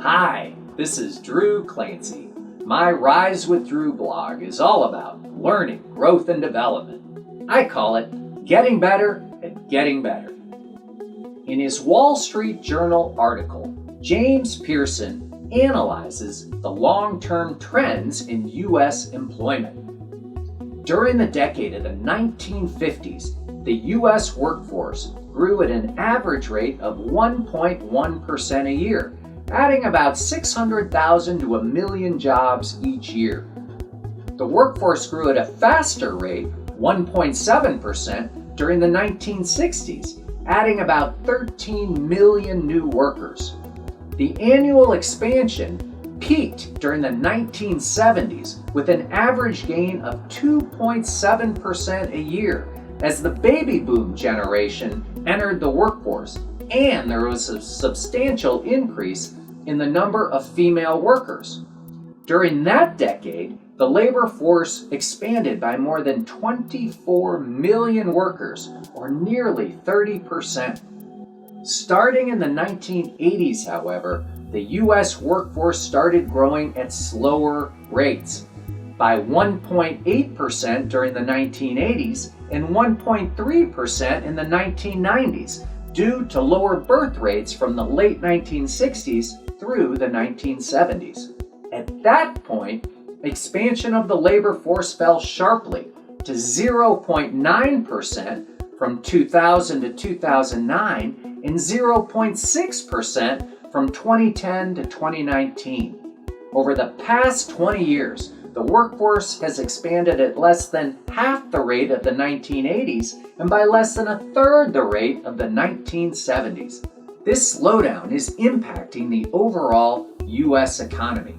Hi, this is Drew Clancy. My Rise with Drew blog is all about learning, growth, and development. I call it Getting Better at Getting Better. In his Wall Street Journal article, James Pearson analyzes the long-term trends in U.S. employment. During the decade of the 1950s, the U.S. workforce grew at an average rate of 1.1% a year, adding about 600,000 to 1 million jobs each year. The workforce grew at a faster rate, 1.7%, during the 1960s, adding about 13 million new workers. The annual expansion peaked during the 1970s with an average gain of 2.7% a year as the baby boom generation entered the workforce, and there was a substantial increase in the number of female workers. During that decade, the labor force expanded by more than 24 million workers, or nearly 30%. Starting in the 1980s, however, the U.S. workforce started growing at slower rates, by 1.8% during the 1980s and 1.3% in the 1990s, due to lower birth rates from the late 1960s through the 1970s. At that point, expansion of the labor force fell sharply to 0.9% from 2000 to 2009 and 0.6% from 2010 to 2019. Over the past 20 years, the workforce has expanded at less than half the rate of the 1980s and by less than a third the rate of the 1970s. This slowdown is impacting the overall U.S. economy.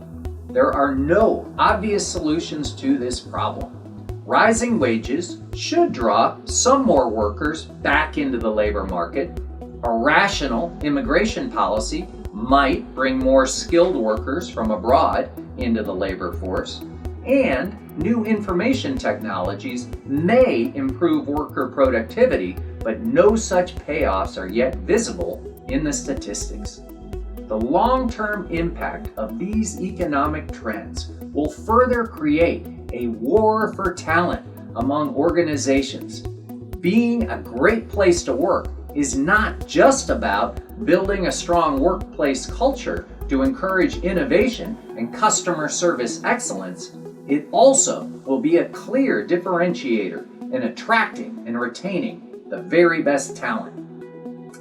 There are no obvious solutions to this problem. Rising wages should draw some more workers back into the labor market. A rational immigration policy might bring more skilled workers from abroad into the labor force. And new information technologies may improve worker productivity, but no such payoffs are yet visible in the statistics. The long-term impact of these economic trends will further create a war for talent among organizations. Being a great place to work is not just about building a strong workplace culture to encourage innovation and customer service excellence. It also will be a clear differentiator in attracting and retaining the very best talent.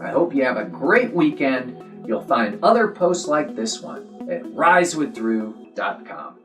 I hope you have a great weekend. You'll find other posts like this one at risewithdrew.com.